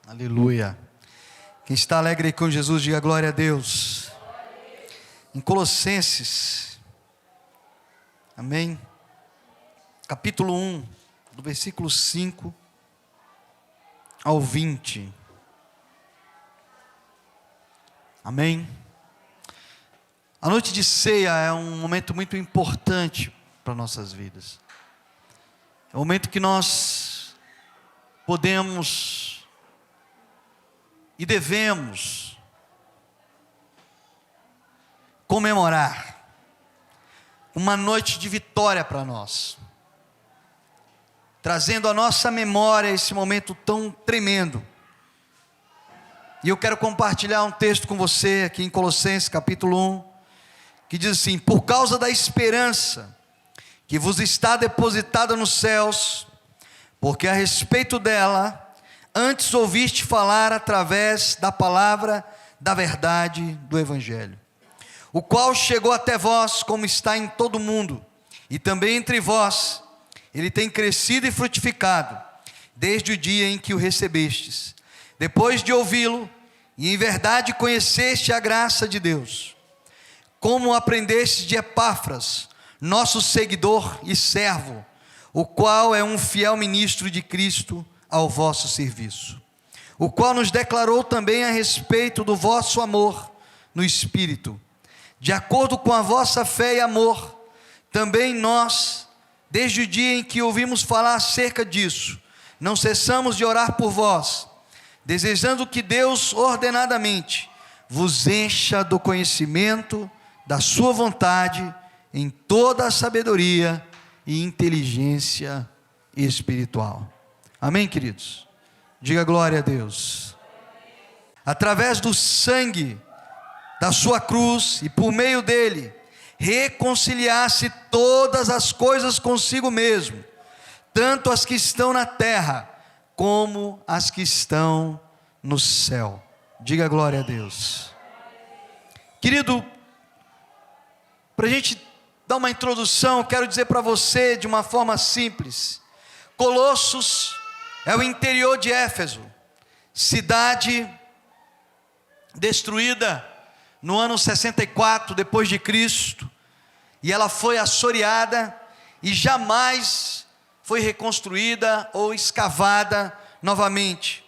Aleluia. Quem está alegre com Jesus, diga glória a Deus. Em Colossenses, amém? Capítulo 1, do versículo 5 ao 20. Amém? A noite de ceia é um momento muito importante para nossas vidas. É um momento que nós podemos e devemos comemorar uma noite de vitória para nós, trazendo à nossa memória esse momento tão tremendo. E eu quero compartilhar um texto com você aqui em Colossenses capítulo 1, que diz assim: por causa da esperança que vos está depositada nos céus, porque a respeito dela antes ouviste falar através da palavra da verdade do Evangelho, o qual chegou até vós como está em todo o mundo, e também entre vós, ele tem crescido e frutificado, desde o dia em que o recebestes, depois de ouvi-lo, e em verdade conheceste a graça de Deus, como aprendeste de Epáfras, nosso seguidor e servo, o qual é um fiel ministro de Cristo ao vosso serviço, o qual nos declarou também a respeito do vosso amor no Espírito, de acordo com a vossa fé e amor, também nós, desde o dia em que ouvimos falar acerca disso, não cessamos de orar por vós, desejando que Deus ordenadamente vos encha do conhecimento da sua vontade, em toda a sabedoria e inteligência espiritual. Amém, queridos? Diga glória a Deus. Através do sangue da sua cruz e por meio dele, reconciliasse todas as coisas consigo mesmo, tanto as que estão na terra, como as que estão no céu. Diga glória a Deus. Querido, para a gente dar uma introdução, eu quero dizer para você de uma forma simples: Colossos é o interior de Éfeso, cidade destruída no ano 64 depois de Cristo, e ela foi assoreada e jamais foi reconstruída ou escavada novamente.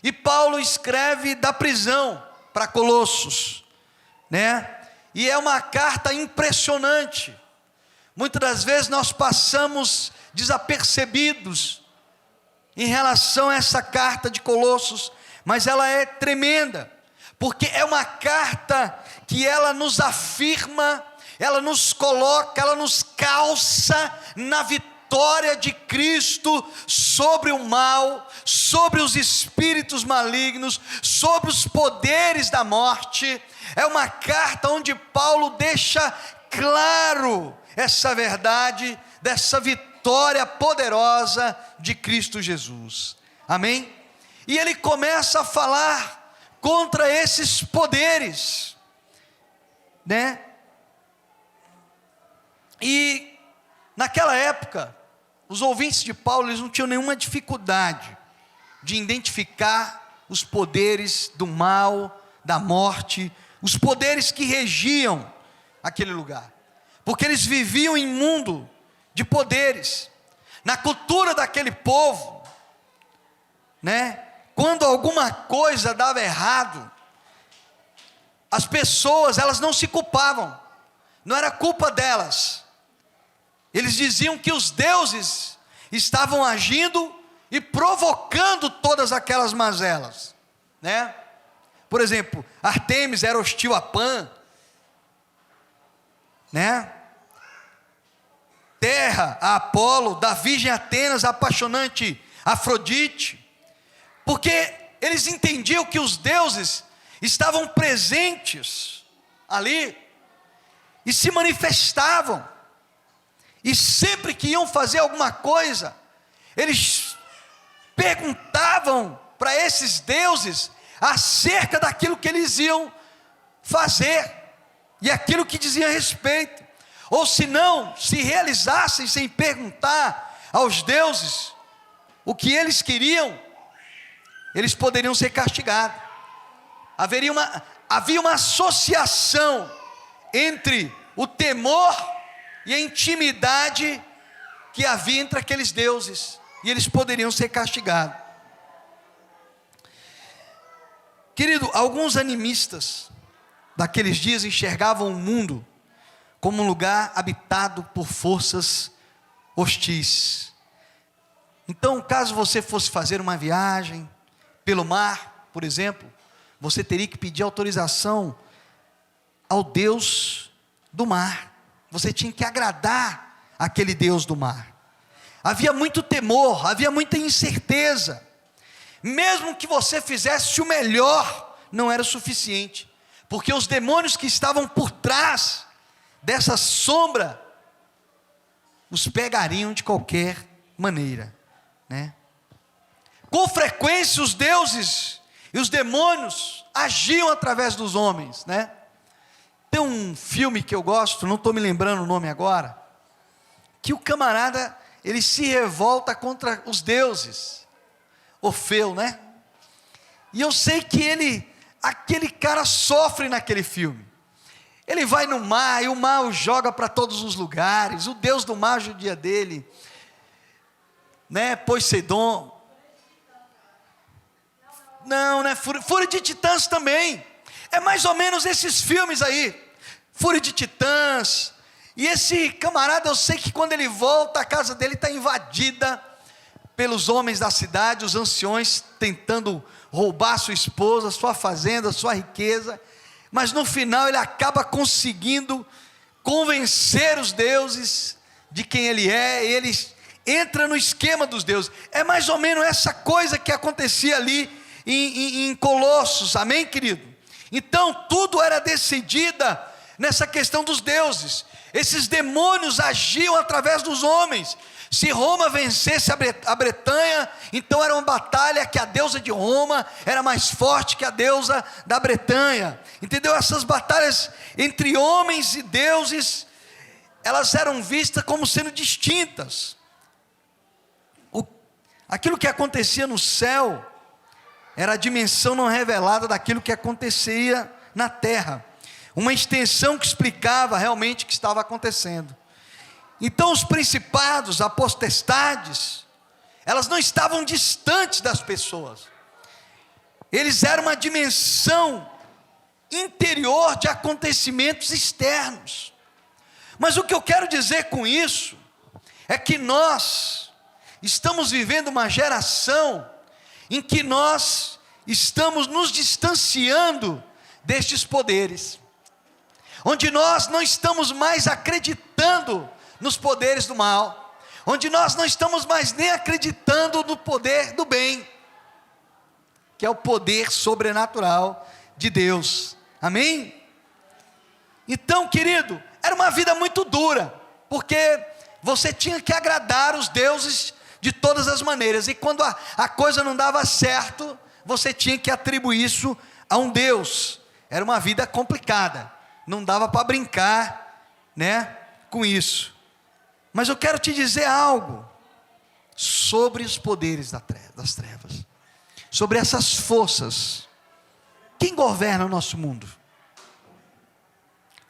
E Paulo escreve da prisão para Colossos, né? E é uma carta impressionante. Muitas das vezes nós passamos desapercebidos em relação a essa carta de Colossos, mas ela é tremenda, porque é uma carta que ela nos afirma, ela nos coloca, ela nos calça na vitória de Cristo sobre o mal, sobre os espíritos malignos, sobre os poderes da morte. É uma carta onde Paulo deixa claro essa verdade, dessa vitória poderosa de Cristo Jesus, amém? E ele começa a falar contra esses poderes, né? E naquela época, os ouvintes de Paulo, eles não tinham nenhuma dificuldade de identificar os poderes do mal, da morte, os poderes que regiam aquele lugar, porque eles viviam em mundo de poderes. Na cultura daquele povo, né, quando alguma coisa dava errado, as pessoas, elas não se culpavam, não era culpa delas. Eles diziam que os deuses estavam agindo e provocando todas aquelas mazelas, né? Por exemplo, Artemis era hostil a Pan, né? Terra a Apolo, da virgem Atenas a apaixonante Afrodite, porque eles entendiam que os deuses estavam presentes ali e se manifestavam, e sempre que iam fazer alguma coisa, eles perguntavam para esses deuses acerca daquilo que eles iam fazer e aquilo que dizia a respeito. Ou se não, se realizassem sem perguntar aos deuses o que eles queriam, eles poderiam ser castigados. Havia uma associação entre o temor e a intimidade que havia entre aqueles deuses, e eles poderiam ser castigados. Querido, alguns animistas daqueles dias enxergavam o mundo como um lugar habitado por forças hostis. Então, caso você fosse fazer uma viagem pelo mar, por exemplo, você teria que pedir autorização ao Deus do mar. Você tinha que agradar aquele Deus do mar. Havia muito temor, havia muita incerteza. Mesmo que você fizesse o melhor, não era o suficiente, porque os demônios que estavam por trás dessa sombra os pegariam de qualquer maneira, né? Com frequência os deuses e os demônios agiam através dos homens, né? Tem um filme que eu gosto, não estou me lembrando o nome agora, que o camarada, ele se revolta contra os deuses, Orfeu, né? E eu sei que aquele cara sofre naquele filme. Ele vai no mar, e o mar o joga para todos os lugares, o Deus do mar judia dele, né? Poseidon. Não, né? Fúria de Titãs também. É mais ou menos esses filmes aí, Fúria de Titãs. E esse camarada, eu sei que quando ele volta, a casa dele está invadida pelos homens da cidade, os anciões tentando roubar sua esposa, sua fazenda, sua riqueza, mas no final ele acaba conseguindo convencer os deuses de quem ele é, e ele entra no esquema dos deuses. É mais ou menos essa coisa que acontecia ali em Colossos, amém, querido? Então tudo era decidida nessa questão dos deuses. Esses demônios agiam através dos homens. Se Roma vencesse a Bretanha, então era uma batalha que a deusa de Roma era mais forte que a deusa da Bretanha, entendeu? Essas batalhas entre homens e deuses, elas eram vistas como sendo distintas. Aquilo que acontecia no céu era a dimensão não revelada daquilo que acontecia na terra, uma extensão que explicava realmente o que estava acontecendo. Então os principados, as potestades, elas não estavam distantes das pessoas, eles eram uma dimensão interior de acontecimentos externos. Mas o que eu quero dizer com isso, é que nós estamos vivendo uma geração, em que nós estamos nos distanciando destes poderes, onde nós não estamos mais acreditando nos poderes do mal, onde nós não estamos mais nem acreditando no poder do bem, que é o poder sobrenatural de Deus, amém? Então, querido, era uma vida muito dura, porque você tinha que agradar os deuses de todas as maneiras, e quando a coisa não dava certo, você tinha que atribuir isso a um Deus. Era uma vida complicada, não dava para brincar, né, com isso. Mas eu quero te dizer algo sobre os poderes das trevas, sobre essas forças. Quem governa o nosso mundo?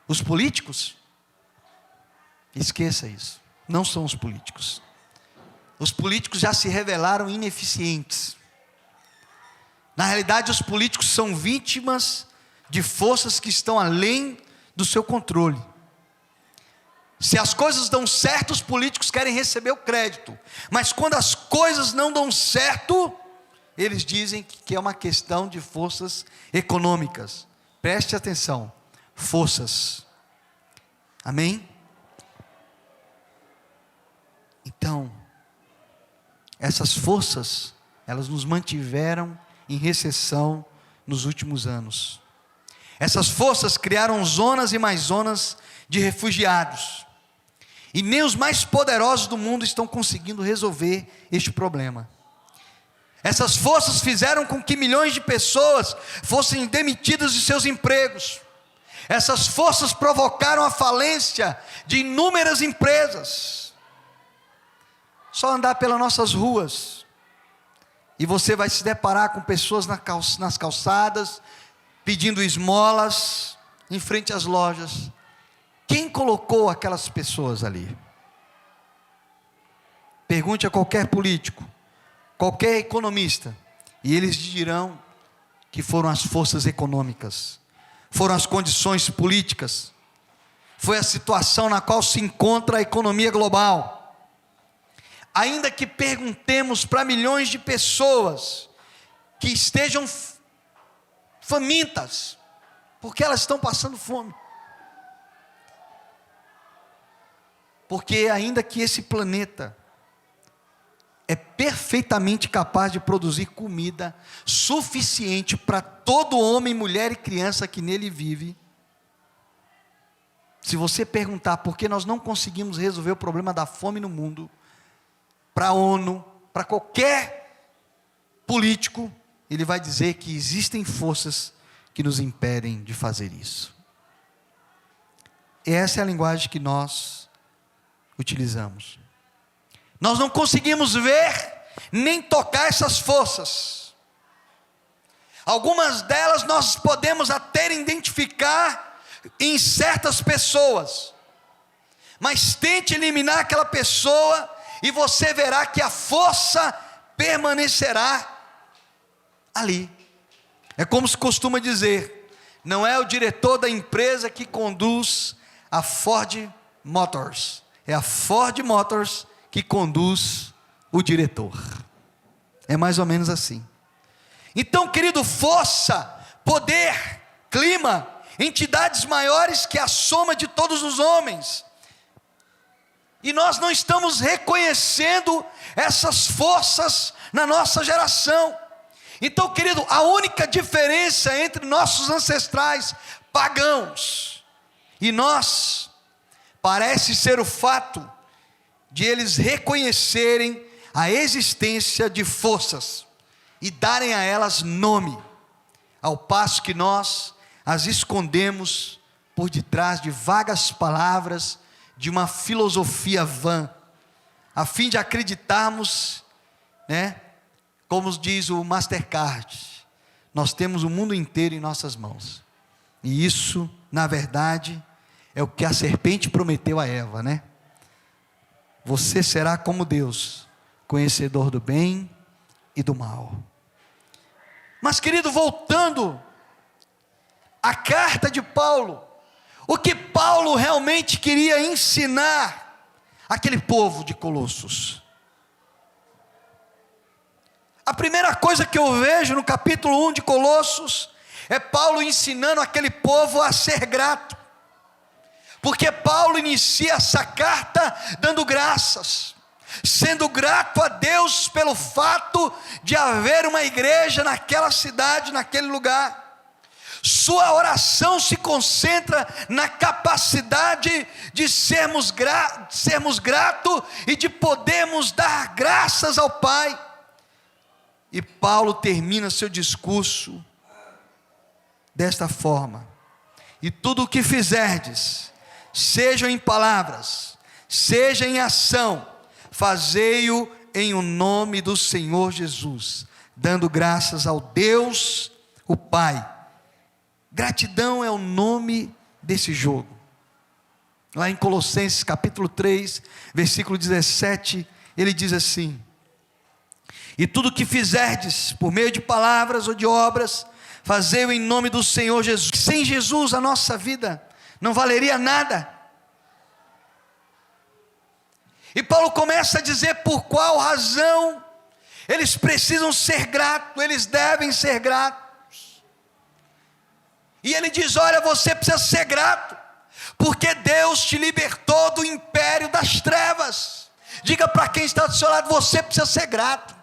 Os políticos? Esqueça isso, não são os políticos. Os políticos já se revelaram ineficientes. Na realidade, os políticos são vítimas de forças que estão além do seu controle. Se as coisas dão certo, os políticos querem receber o crédito, mas quando as coisas não dão certo, eles dizem que é uma questão de forças econômicas. Preste atenção, forças, amém? Então, essas forças, elas nos mantiveram em recessão nos últimos anos. Essas forças criaram zonas e mais zonas de refugiados, e nem os mais poderosos do mundo estão conseguindo resolver este problema. Essas forças fizeram com que milhões de pessoas fossem demitidas de seus empregos. Essas forças provocaram a falência de inúmeras empresas. Só andar pelas nossas ruas e você vai se deparar com pessoas nas calçadas, pedindo esmolas, em frente às lojas. Quem colocou aquelas pessoas ali? Pergunte a qualquer político, qualquer economista, e eles dirão que foram as forças econômicas, foram as condições políticas, foi a situação na qual se encontra a economia global. Ainda que perguntemos para milhões de pessoas que estejam famintas, porque elas estão passando fome. Porque ainda que esse planeta é perfeitamente capaz de produzir comida suficiente para todo homem, mulher e criança que nele vive, se você perguntar por que nós não conseguimos resolver o problema da fome no mundo, para a ONU, para qualquer político, ele vai dizer que existem forças que nos impedem de fazer isso. Essa é a linguagem que nós utilizamos. Nós não conseguimos ver nem tocar essas forças. Algumas delas nós podemos até identificar em certas pessoas, mas tente eliminar aquela pessoa e você verá que a força permanecerá ali. É como se costuma dizer, não é o diretor da empresa que conduz a Ford Motors, é a Ford Motors que conduz o diretor. É mais ou menos assim. Então, querido, força, poder, clima, entidades maiores que a soma de todos os homens, e nós não estamos reconhecendo essas forças na nossa geração. Então, querido, a única diferença entre nossos ancestrais pagãos e nós, parece ser o fato de eles reconhecerem a existência de forças e darem a elas nome, ao passo que nós as escondemos por detrás de vagas palavras de uma filosofia vã, a fim de acreditarmos, como diz o Mastercard, nós temos o mundo inteiro em nossas mãos. E isso, na verdade, é o que a serpente prometeu a Eva, Você será como Deus, conhecedor do bem e do mal. Mas, querido, voltando à carta de Paulo, o que Paulo realmente queria ensinar àquele povo de Colossos? A primeira coisa que eu vejo no capítulo 1 de Colossos, é Paulo ensinando aquele povo a ser grato, porque Paulo inicia essa carta dando graças, sendo grato a Deus pelo fato de haver uma igreja naquela cidade, naquele lugar. Sua oração se concentra na capacidade de sermos gratos e de podermos dar graças ao Pai. E Paulo termina seu discurso desta forma: e tudo o que fizerdes, seja em palavras, seja em ação, fazei-o em o nome do Senhor Jesus, dando graças ao Deus, o Pai. Gratidão é o nome desse jogo. Lá em Colossenses capítulo 3, versículo 17, ele diz assim: e tudo que fizerdes, por meio de palavras ou de obras, fazei-o em nome do Senhor Jesus. Sem Jesus a nossa vida não valeria nada. E Paulo começa a dizer por qual razão eles precisam ser gratos, eles devem ser gratos. E ele diz: olha, você precisa ser grato, porque Deus te libertou do império das trevas. Diga para quem está do seu lado: você precisa ser grato,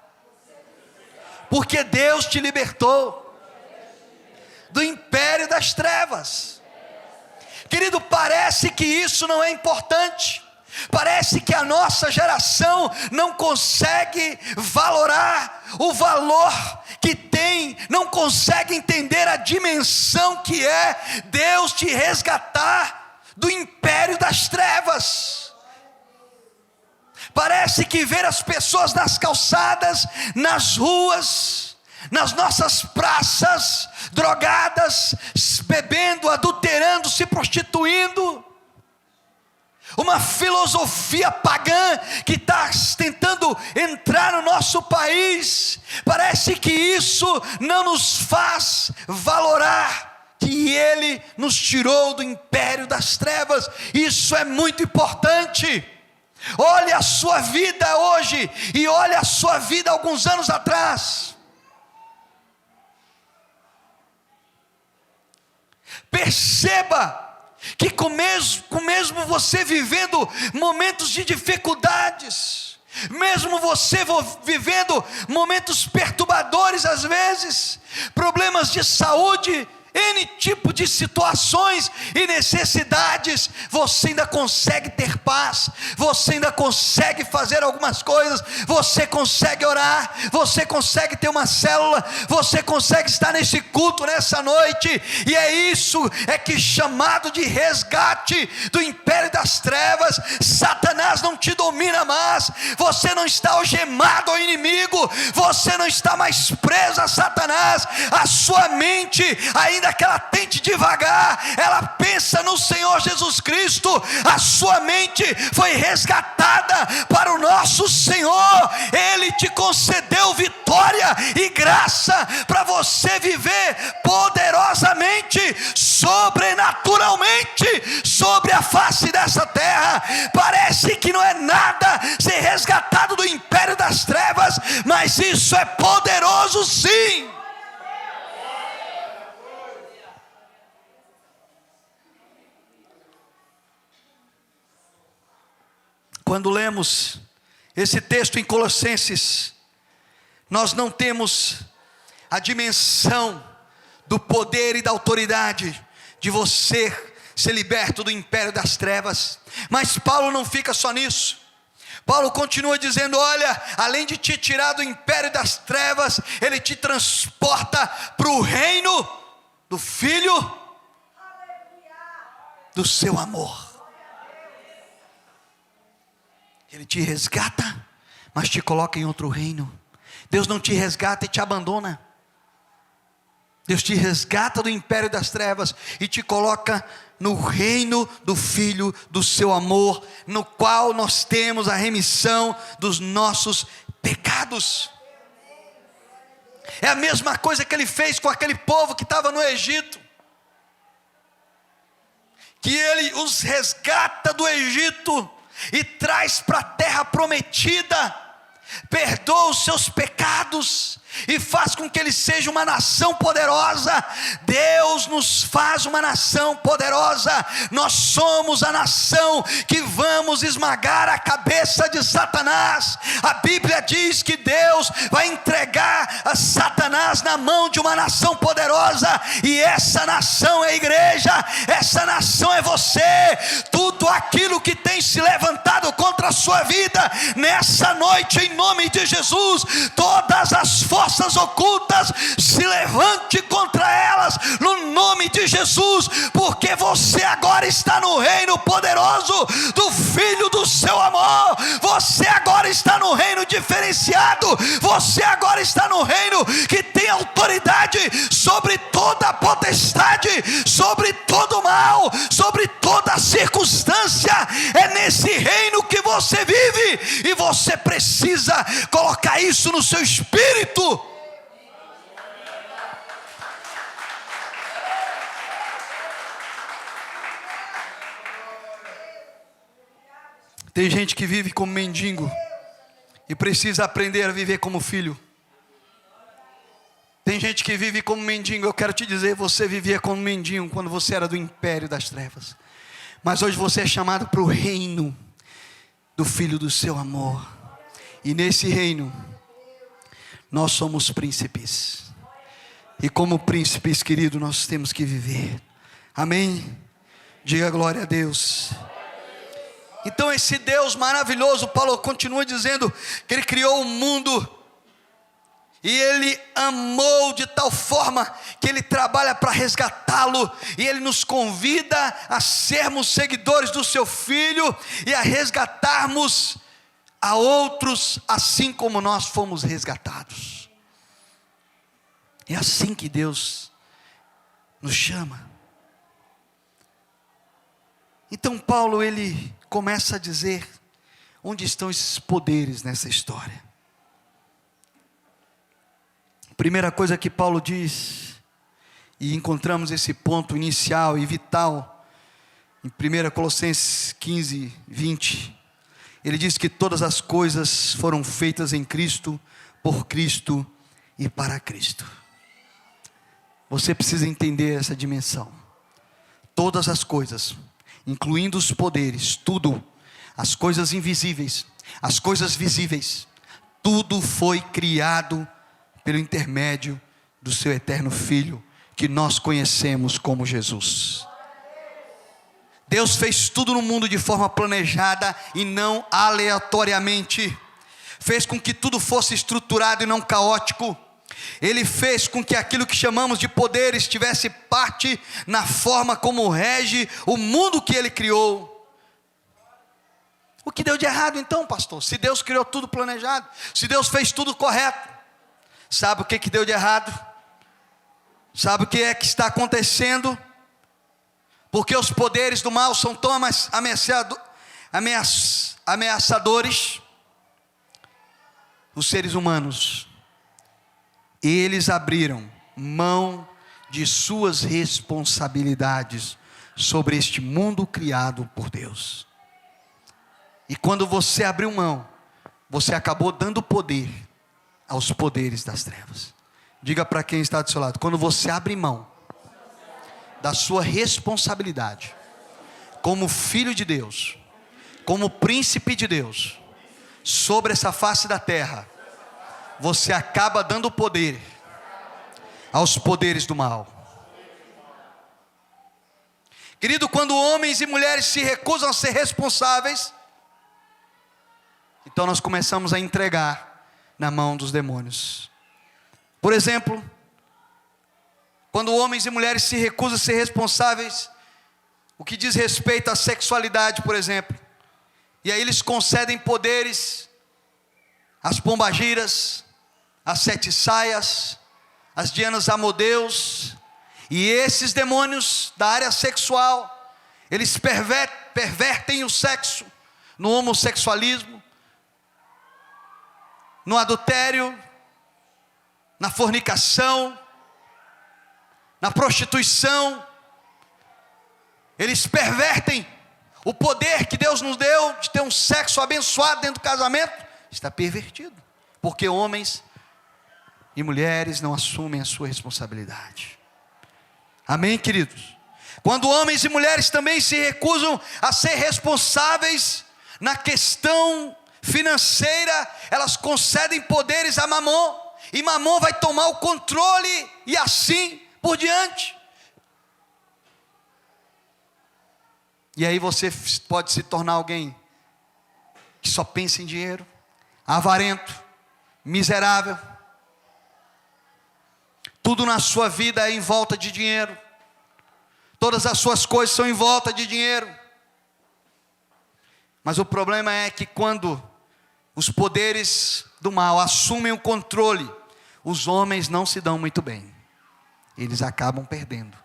porque Deus te libertou do império das trevas. Querido, parece que isso não é importante, parece que a nossa geração não consegue valorar o valor que tem, não consegue entender a dimensão que é Deus te resgatar do império das trevas. Parece que ver as pessoas nas calçadas, nas ruas, nas nossas praças, drogadas, bebendo, adulterando, se prostituindo, uma filosofia pagã que está tentando entrar no nosso país, parece que isso não nos faz valorar que Ele nos tirou do império das trevas. Isso é muito importante. Olhe a sua vida hoje e olhe a sua vida alguns anos atrás. Perceba que com mesmo você vivendo momentos de dificuldades, mesmo você vivendo momentos perturbadores às vezes, problemas de saúde, N tipo de situações e necessidades, você ainda consegue ter paz, você ainda consegue fazer algumas coisas, você consegue orar, você consegue ter uma célula, você consegue estar nesse culto nessa noite, e é isso, é que chamado de resgate do império das trevas. Satanás não te domina mais, você não está algemado ao inimigo, você não está mais preso a Satanás, a sua mente, ainda que ela tente devagar, ela pensa no Senhor Jesus Cristo, a sua mente foi resgatada para o nosso Senhor, Ele te concedeu vitória e graça para você viver poderosamente, sobrenaturalmente, sobre a face dessa terra. Parece que não é nada ser resgatado do império das trevas, mas isso é poderoso sim. Quando lemos esse texto em Colossenses, nós não temos a dimensão do poder e da autoridade de você ser liberto do império das trevas. Mas Paulo não fica só nisso. Paulo continua dizendo: olha, além de te tirar do império das trevas, Ele te transporta para o reino do Filho do seu amor. Ele te resgata, mas te coloca em outro reino. Deus não te resgata e te abandona. Deus te resgata do império das trevas e te coloca no reino do Filho do seu amor, no qual nós temos a remissão dos nossos pecados. É a mesma coisa que Ele fez com aquele povo que estava no Egito, que Ele os resgata do Egito e traz para a terra prometida, perdoa os seus pecados e faz com que ele seja uma nação poderosa. Deus nos faz uma nação poderosa. Nós somos a nação que vamos esmagar a cabeça de Satanás. A Bíblia diz que Deus vai entregar a Satanás na mão de uma nação poderosa, e essa nação é a igreja, essa nação é você. Tudo aquilo que tem se levantado contra a sua vida, nessa noite, em nome de Jesus, todas as forças ocultas, se levante contra elas, no nome de Jesus, porque você agora está no reino poderoso do Filho do seu amor. Você agora está no reino diferenciado, você agora está no reino que tem autoridade sobre toda a potestade, sobre todo o mal, sobre toda a circunstância. É nesse reino que você vive, e você precisa colocar isso no seu espírito. Tem gente que vive como mendigo e precisa aprender a viver como filho. Tem gente que vive como mendigo. Eu quero te dizer, você vivia como mendigo quando você era do império das trevas, mas hoje você é chamado para o reino do Filho do seu amor, e nesse reino nós somos príncipes, e como príncipes, querido, nós temos que viver. Amém? Diga glória a Deus. Então esse Deus maravilhoso, Paulo continua dizendo que Ele criou o mundo, e Ele amou de tal forma que Ele trabalha para resgatá-lo, e Ele nos convida a sermos seguidores do seu Filho, e a resgatarmos a outros, assim como nós fomos resgatados. É assim que Deus nos chama. Então Paulo, ele começa a dizer onde estão esses poderes nessa história. Primeira coisa que Paulo diz, e encontramos esse ponto inicial e vital em 1 Colossenses 15, 20. Ele diz que todas as coisas foram feitas em Cristo, por Cristo e para Cristo. Você precisa entender essa dimensão. Todas as coisas, incluindo os poderes, tudo, as coisas invisíveis, as coisas visíveis, tudo foi criado pelo intermédio do seu eterno Filho, que nós conhecemos como Jesus. Deus fez tudo no mundo de forma planejada e não aleatoriamente. Fez com que tudo fosse estruturado e não caótico. Ele fez com que aquilo que chamamos de poderes tivesse parte na forma como rege o mundo que Ele criou. O que deu de errado então, pastor? Se Deus criou tudo planejado, se Deus fez tudo correto, sabe o que deu de errado? Sabe o que é que está acontecendo? Porque os poderes do mal são tão ameaçadores. Os seres humanos, eles abriram mão de suas responsabilidades sobre este mundo criado por Deus. E quando você abriu mão, você acabou dando poder aos poderes das trevas. Diga para quem está do seu lado: quando você abre mão da sua responsabilidade como filho de Deus, como príncipe de Deus sobre essa face da terra, você acaba dando poder aos poderes do mal. Querido, quando homens e mulheres se recusam a ser responsáveis, então nós começamos a entregar na mão dos demônios. Por exemplo, quando homens e mulheres se recusam a ser responsáveis, o que diz respeito à sexualidade, por exemplo, e aí eles concedem poderes às pombagiras, às sete saias, às Dianas Amodeus, e esses demônios da área sexual, eles pervertem o sexo no homossexualismo, no adultério, na fornicação, na prostituição. Eles pervertem o poder que Deus nos deu de ter um sexo abençoado dentro do casamento. Está pervertido, porque homens e mulheres não assumem a sua responsabilidade. Amém, queridos? Quando homens e mulheres também se recusam a ser responsáveis na questão financeira, elas concedem poderes a Mamon, e Mamon vai tomar o controle, e assim por diante. E aí você pode se tornar alguém que só pensa em dinheiro, avarento, miserável. Tudo na sua vida é em volta de dinheiro. Todas as suas coisas são em volta de dinheiro. Mas o problema é que quando os poderes do mal assumem o controle, os homens não se dão muito bem. Eles acabam perdendo.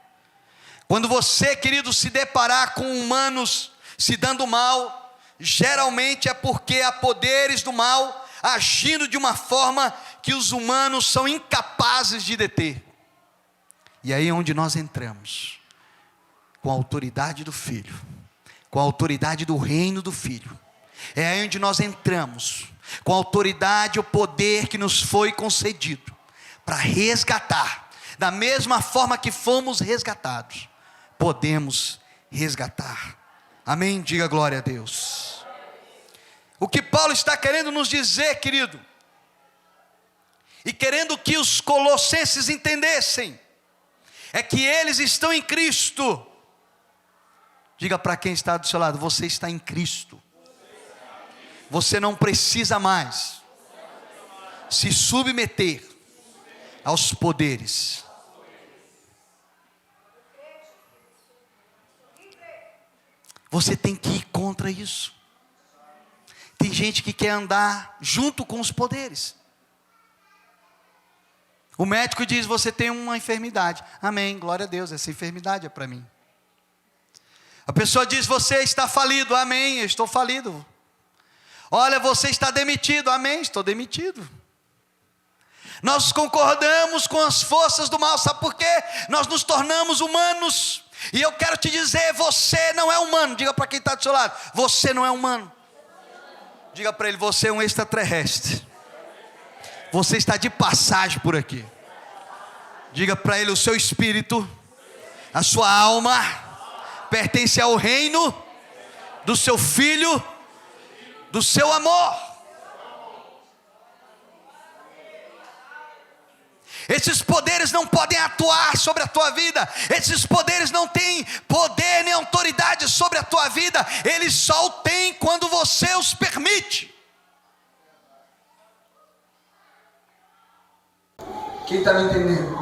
Quando você, querido, se deparar com humanos se dando mal, geralmente é porque há poderes do mal agindo de uma forma que os humanos são incapazes de deter. E aí é onde nós entramos, com a autoridade do Filho, com a autoridade do reino do Filho. É aí onde nós entramos, com a autoridade e o poder que nos foi concedido, para resgatar, da mesma forma que fomos resgatados, podemos resgatar. Amém? Diga glória a Deus. O que Paulo está querendo nos dizer, querido, e querendo que os colossenses entendessem, é que eles estão em Cristo. Diga para quem está do seu lado: você está em Cristo. Você não precisa mais se submeter aos poderes. Você tem que ir contra isso. tem gente que quer andar junto com os poderes. O médico diz: você tem uma enfermidade. Amém, glória a Deus, essa enfermidade é para mim. A pessoa diz: você está falido. Amém, eu estou falido. Olha, você está demitido. Amém, estou demitido. Nós concordamos com as forças do mal. Sabe por quê? Nós nos tornamos humanos. E eu quero te dizer: você não é humano. Diga para quem está do seu lado: você não é humano. Diga para ele: você é um extraterrestre. Você está de passagem por aqui. Diga para ele: o seu espírito, a sua alma, pertence ao reino do seu Filho, do seu amor. Esses poderes não podem atuar sobre a tua vida. Esses poderes não têm poder nem autoridade sobre a tua vida. Eles só o têm quando você os permite. Quem está me entendendo?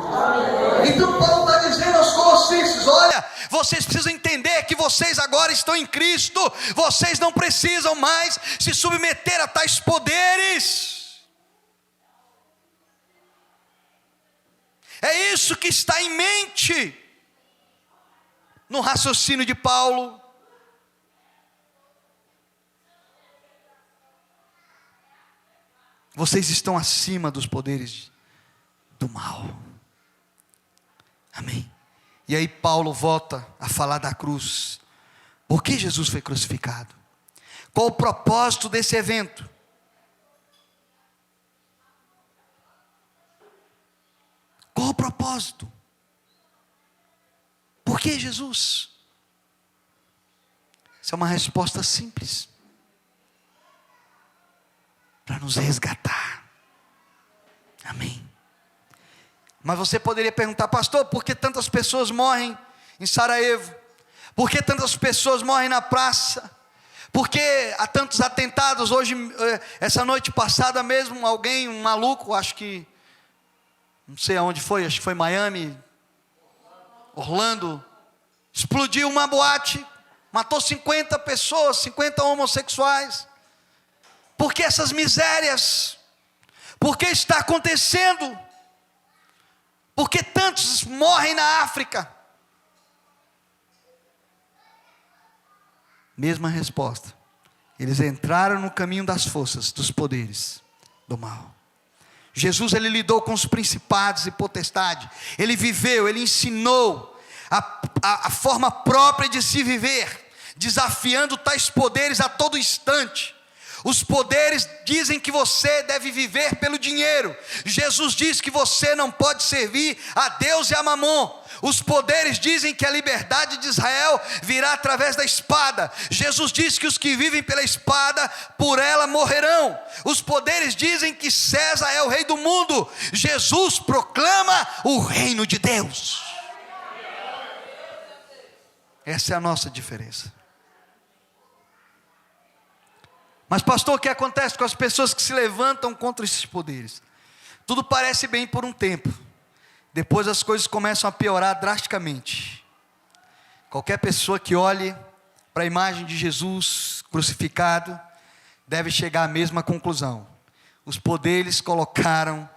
Então Paulo está dizendo aos Colossenses: olha, vocês precisam entender que vocês agora estão em Cristo. Vocês não precisam mais se submeter a tais poderes. É isso que está em mente no raciocínio de Paulo. Vocês estão acima dos poderes do mal. Amém. E aí Paulo volta a falar da cruz. Por que Jesus foi crucificado? Qual o propósito desse evento? Qual o propósito? Por que Jesus? Essa é uma resposta simples. Para nos resgatar. Amém. Mas você poderia perguntar: pastor, por que tantas pessoas morrem em Sarajevo? Por que tantas pessoas morrem na praça? Por que há tantos atentados? Hoje, essa noite passada mesmo, alguém, um maluco, acho que, não sei aonde foi, acho que foi Miami, Orlando, explodiu uma boate, matou 50 pessoas, 50 homossexuais. Por que essas misérias? Por que está acontecendo? Por que tantos morrem na África? Mesma resposta. Eles entraram no caminho das forças, dos poderes do mal. Jesus, ele lidou com os principados e potestades. Ele viveu, ele ensinou a forma própria de se viver, desafiando tais poderes a todo instante. Os poderes dizem que você deve viver pelo dinheiro. Jesus diz que você não pode servir a Deus e a Mamon. Os poderes dizem que a liberdade de Israel virá através da espada. Jesus diz que os que vivem pela espada, por ela morrerão. Os poderes dizem que César é o rei do mundo. Jesus proclama o reino de Deus. Essa é a nossa diferença. Mas pastor, o que acontece com as pessoas que se levantam contra esses poderes? Tudo parece bem por um tempo. Depois as coisas começam a piorar drasticamente. Qualquer pessoa que olhe para a imagem de Jesus crucificado deve chegar à mesma conclusão. Os poderes colocaram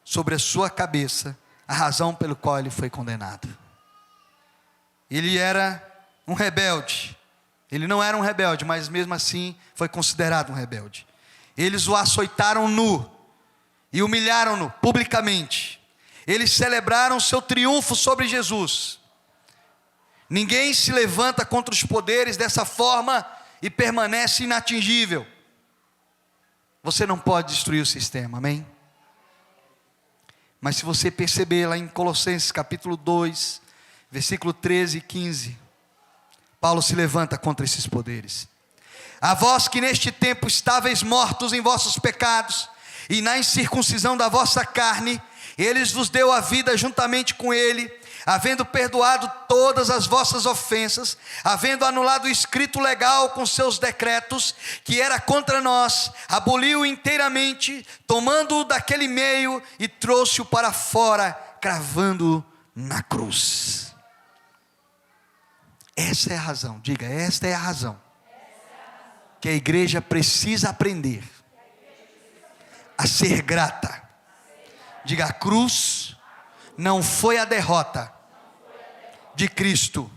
sobre a sua cabeça a razão pelo qual ele foi condenado. Ele era um rebelde. Ele não era um rebelde, mas mesmo assim foi considerado um rebelde. Eles o açoitaram nu e humilharam-no publicamente. Eles celebraram seu triunfo sobre Jesus. Ninguém se levanta contra os poderes dessa forma e permanece inatingível. Você não pode destruir o sistema, amém? Mas se você perceber lá em Colossenses capítulo 2, versículo 13 e 15, Paulo se levanta contra esses poderes. A vós que neste tempo estáveis mortos em vossos pecados, e na incircuncisão da vossa carne, Ele vos deu a vida juntamente com Ele, havendo perdoado todas as vossas ofensas, havendo anulado o escrito legal com seus decretos, que era contra nós, aboliu inteiramente, tomando-o daquele meio, e trouxe-o para fora, cravando-o na cruz. Essa é a razão, diga, esta é a razão que a igreja precisa aprender a ser grata. Diga: a cruz não foi a derrota de Cristo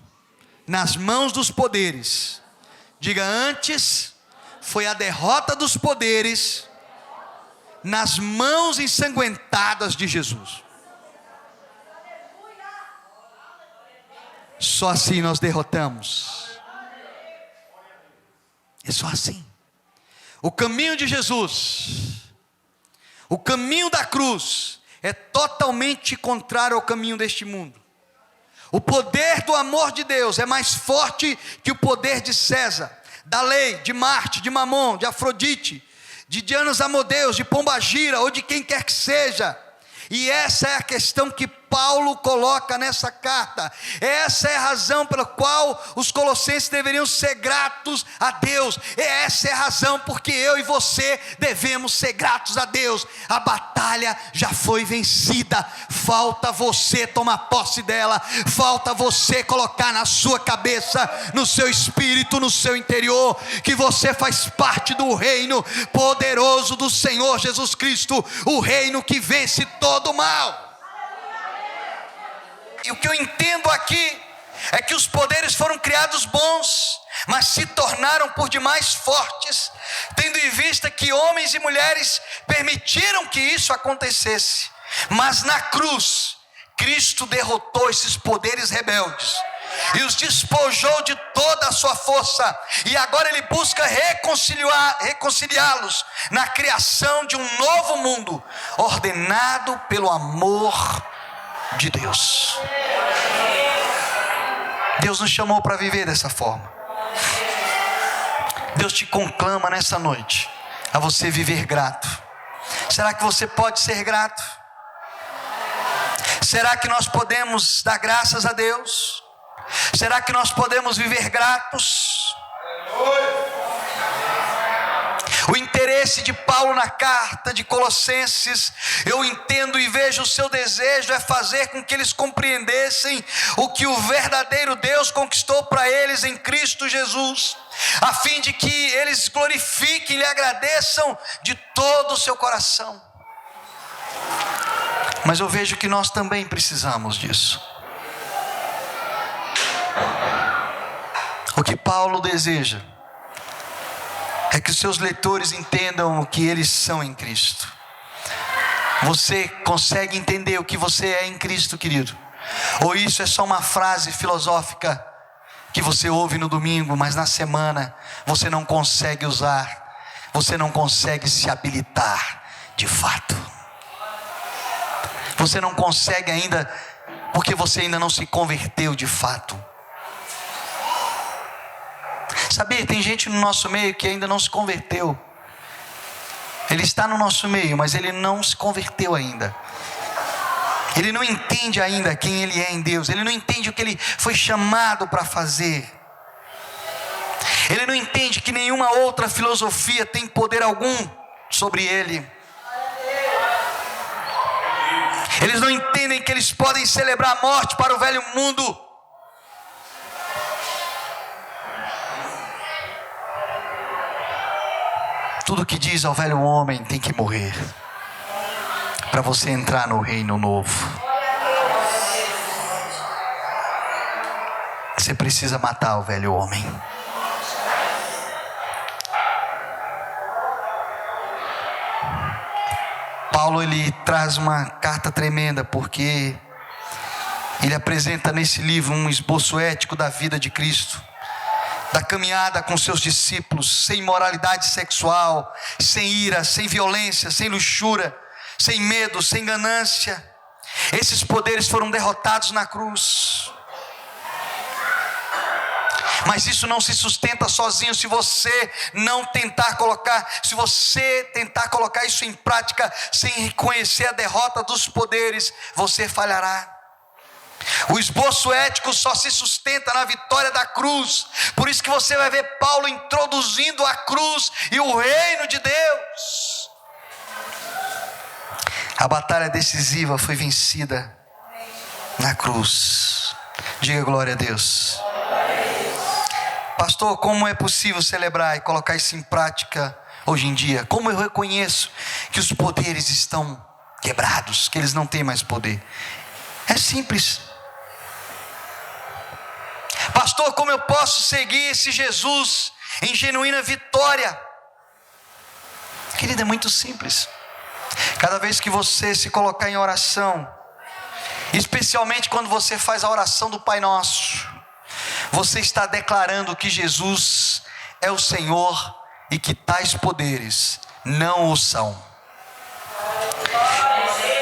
nas mãos dos poderes. Diga: antes foi a derrota dos poderes nas mãos ensanguentadas de Jesus. Só assim nós derrotamos. É só assim. O caminho de Jesus, o caminho da cruz, é totalmente contrário ao caminho deste mundo. O poder do amor de Deus é mais forte que o poder de César, da lei, de Marte, de Mamon, de Afrodite, de Dianos Amodeus, de Pombagira ou de quem quer que seja. E essa é a questão que Paulo coloca nessa carta. Essa é a razão pela qual os colossenses deveriam ser gratos a Deus. Essa é a razão porque eu e você devemos ser gratos a Deus. A batalha já foi vencida. Falta você tomar posse dela. Falta você colocar na sua cabeça, no seu espírito, no seu interior, que você faz parte do reino poderoso do Senhor Jesus Cristo, o reino que vence todo o mal. E o que eu entendo aqui é que os poderes foram criados bons, mas se tornaram por demais fortes, tendo em vista que homens e mulheres permitiram que isso acontecesse. Mas na cruz, Cristo derrotou esses poderes rebeldes e os despojou de toda a sua força, e agora Ele busca reconciliá-los na criação de um novo mundo, ordenado pelo amor de Deus. Deus nos chamou para viver dessa forma. Deus te conclama nessa noite a você viver grato. Será que você pode ser grato? Será que nós podemos dar graças a Deus? Será que nós podemos viver gratos? O interesse de Paulo na carta de Colossenses, eu entendo e vejo o seu desejo é fazer com que eles compreendessem o que o verdadeiro Deus conquistou para eles em Cristo Jesus, a fim de que eles glorifiquem e lhe agradeçam de todo o seu coração. Mas eu vejo que nós também precisamos disso. O que Paulo deseja é que os seus leitores entendam o que eles são em Cristo. Você consegue entender o que você é em Cristo, querido? Ou isso é só uma frase filosófica que você ouve no domingo, mas na semana você não consegue usar, você não consegue se habilitar de fato? Você não consegue ainda, porque você ainda não se converteu de fato. Sabia, tem gente no nosso meio que ainda não se converteu. Ele está no nosso meio, mas ele não se converteu ainda. Ele não entende ainda quem ele é em Deus. Ele não entende o que ele foi chamado para fazer. Ele não entende que nenhuma outra filosofia tem poder algum sobre ele. Eles não entendem que eles podem celebrar a morte para o velho mundo. Tudo que diz ao velho homem tem que morrer, para você entrar no reino novo. Você precisa matar o velho homem. Paulo, ele traz uma carta tremenda, porque ele apresenta nesse livro um esboço ético da vida de Cristo, da caminhada com seus discípulos, sem imoralidade sexual, sem ira, sem violência, sem luxúria, sem medo, sem ganância. Esses poderes foram derrotados na cruz. Mas isso não se sustenta sozinho se você não tentar colocar, se você tentar colocar isso em prática sem reconhecer a derrota dos poderes, você falhará. O esboço ético só se sustenta na vitória da cruz. Por isso que você vai ver Paulo introduzindo a cruz e o reino de Deus. A batalha decisiva foi vencida na cruz. Diga glória a Deus. Pastor, como é possível celebrar e colocar isso em prática hoje em dia? Como eu reconheço que os poderes estão quebrados, que eles não têm mais poder? É simples. Pastor, como eu posso seguir esse Jesus em genuína vitória? Querido, é muito simples. Cada vez que você se colocar em oração, especialmente quando você faz a oração do Pai Nosso, você está declarando que Jesus é o Senhor e que tais poderes não o são.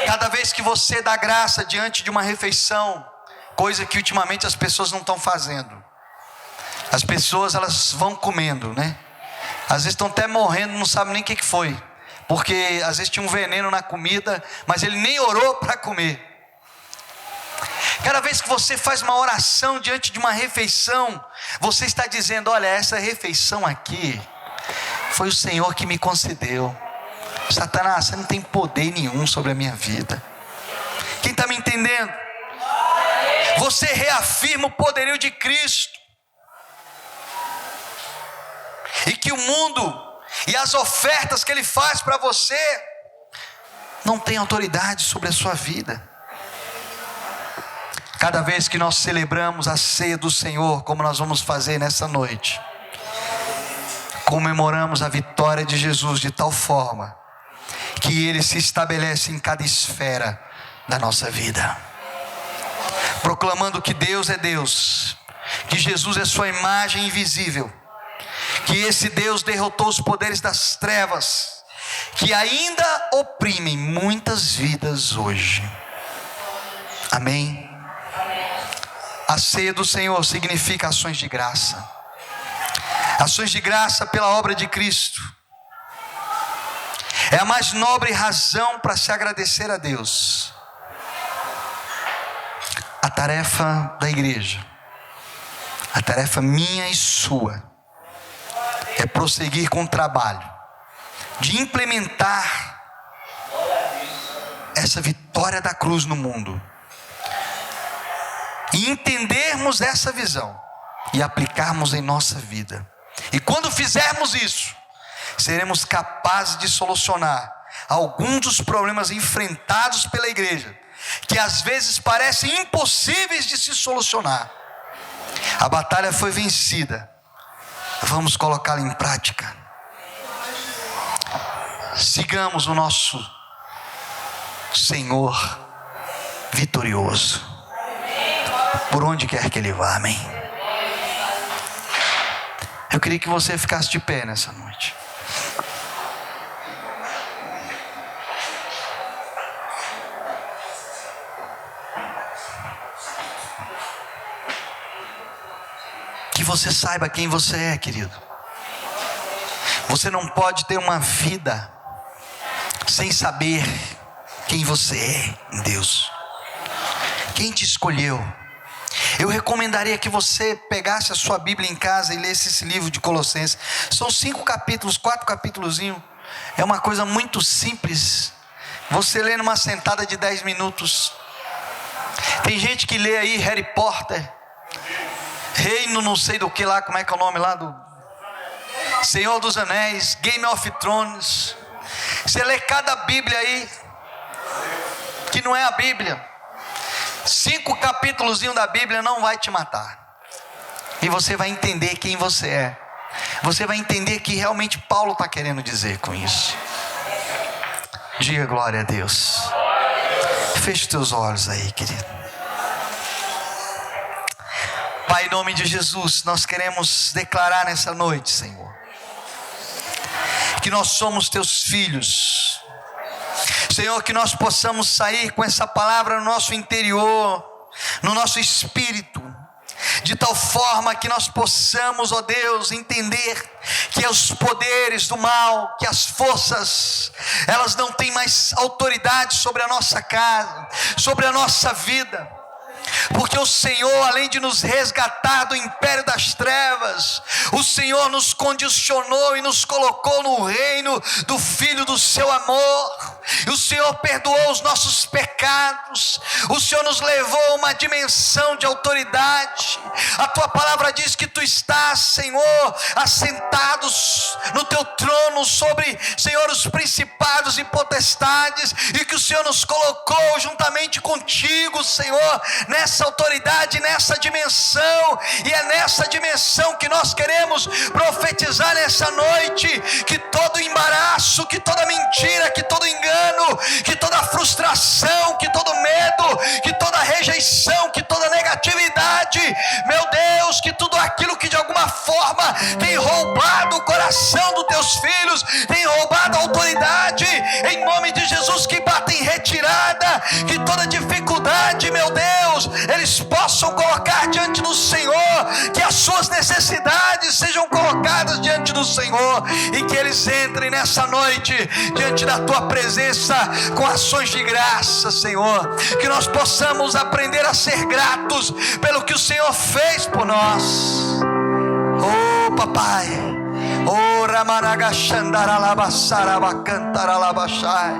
Cada vez que você dá graça diante de uma refeição, coisa que ultimamente as pessoas não estão fazendo. As pessoas, elas vão comendo, né? Às vezes estão até morrendo, não sabem nem o que foi. Porque às vezes tinha um veneno na comida, mas ele nem orou para comer. Cada vez que você faz uma oração diante de uma refeição, você está dizendo: olha, essa refeição aqui foi o Senhor que me concedeu. Satanás, você não tem poder nenhum sobre a minha vida. Quem está me entendendo? Você reafirma o poderio de Cristo. E que o mundo e as ofertas que Ele faz para você não tem autoridade sobre a sua vida. Cada vez que nós celebramos a ceia do Senhor, como nós vamos fazer nessa noite, comemoramos a vitória de Jesus de tal forma que Ele se estabelece em cada esfera da nossa vida, proclamando que Deus é Deus, que Jesus é sua imagem invisível, que esse Deus derrotou os poderes das trevas, que ainda oprimem muitas vidas hoje. Amém? A ceia do Senhor significa ações de graça. Ações de graça pela obra de Cristo. É a mais nobre razão para se agradecer a Deus. A tarefa da igreja, a tarefa minha e sua, é prosseguir com o trabalho de implementar essa vitória da cruz no mundo, e entendermos essa visão e aplicarmos em nossa vida. E quando fizermos isso, seremos capazes de solucionar alguns dos problemas enfrentados pela igreja, que às vezes parecem impossíveis de se solucionar. A batalha foi vencida, vamos colocá-la em prática. Sigamos o nosso Senhor vitorioso, por onde quer que Ele vá. Amém? Eu queria que você ficasse de pé nessa noite. Que você saiba quem você é, querido. Você não pode ter uma vida sem saber quem você é em Deus. Quem te escolheu? Eu recomendaria que você pegasse a sua Bíblia em casa e lesse esse livro de Colossenses. São 5 capítulos, 4 capítulozinhos. É uma coisa muito simples. Você lê numa sentada de 10 minutos. Tem gente que lê aí Harry Potter, Reino não sei do que lá, como é que é o nome lá do Senhor dos Anéis, Game of Thrones. Você lê cada Bíblia aí, que não é a Bíblia. 5 capítulozinhos da Bíblia não vai te matar. E você vai entender quem você é. Você vai entender que realmente Paulo está querendo dizer com isso. Diga glória a Deus. Feche os teus olhos aí, querido. Pai, em nome de Jesus, nós queremos declarar nessa noite, Senhor, que nós somos teus filhos. Senhor, que nós possamos sair com essa palavra no nosso interior, no nosso espírito, de tal forma que nós possamos, ó Deus, entender que os poderes do mal, que as forças, elas não têm mais autoridade sobre a nossa casa, sobre a nossa vida, porque o Senhor, além de nos resgatar do império das trevas, o Senhor nos condicionou e nos colocou no reino do Filho do seu amor. E o Senhor perdoou os nossos pecados, o Senhor nos levou a uma dimensão de autoridade. A tua palavra diz que tu estás, Senhor, assentados no teu trono sobre, Senhor, os principados e potestades, e que o Senhor nos colocou juntamente contigo, Senhor, nessa autoridade, nessa dimensão. E é nessa dimensão que nós queremos profetizar nessa noite, que todo embaraço, que toda mentira, que todo engano, que toda frustração, que todo medo, que toda rejeição, que toda negatividade, meu Deus, que tudo aquilo que de alguma forma tem roubado o coração dos teus filhos, tem roubado a autoridade, em nome de Jesus, que bata em retirada, que toda dificuldade, meu Deus, eles possam colocar diante do Senhor, que as suas necessidades sejam colocadas diante do Senhor, e que eles entrem nessa noite diante da tua presença com ações de graça, Senhor, que nós possamos aprender a ser gratos pelo que o Senhor fez por nós. Oh papai, oh Ramaragachandaralabassarabacantaralabachai,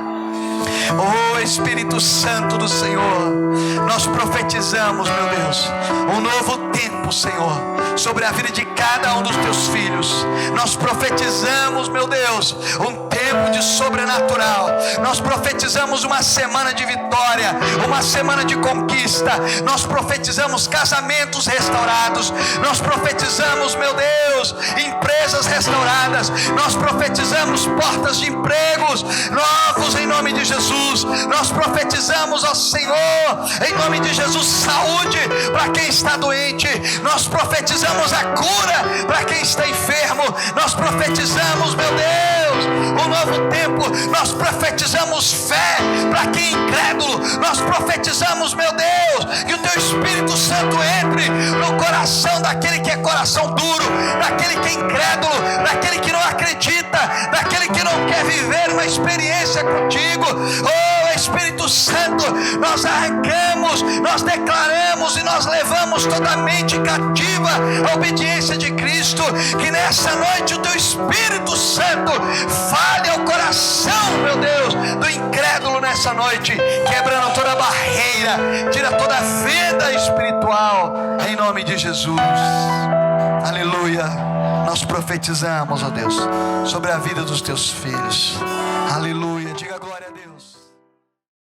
oh Espírito Santo do Senhor, nós profetizamos, meu Deus, um novo tempo, Senhor, sobre a vida de cada um dos teus filhos. Nós profetizamos, meu Deus, um tempo de sobrenatural. Nós profetizamos uma semana de vitória, uma semana de conquista. Nós profetizamos casamentos restaurados. Nós profetizamos, meu Deus, empresas restauradas. Nós profetizamos portas de empregos novos em nome de Jesus. Nós profetizamos, ó Senhor, em nome de Jesus, saúde para quem está doente. Nós profetizamos a cura para quem está enfermo. Nós profetizamos, meu Deus, um novo tempo. Nós profetizamos fé para quem é incrédulo. Nós profetizamos, meu Deus, que o teu Espírito Santo entre no coração daquele que é coração duro, daquele que é incrédulo, daquele que não acredita, daquele que não quer viver uma experiência contigo. Oh Espírito Santo, nós arrancamos, nós declaramos e nós levamos toda a mente cativa à obediência de Cristo. Que nessa noite o teu Espírito Santo fale ao coração, meu Deus, do incrédulo nessa noite, quebrando toda barreira, tira toda venda espiritual, em nome de Jesus. Aleluia. Nós profetizamos, ó Deus, sobre a vida dos teus filhos. Aleluia. Diga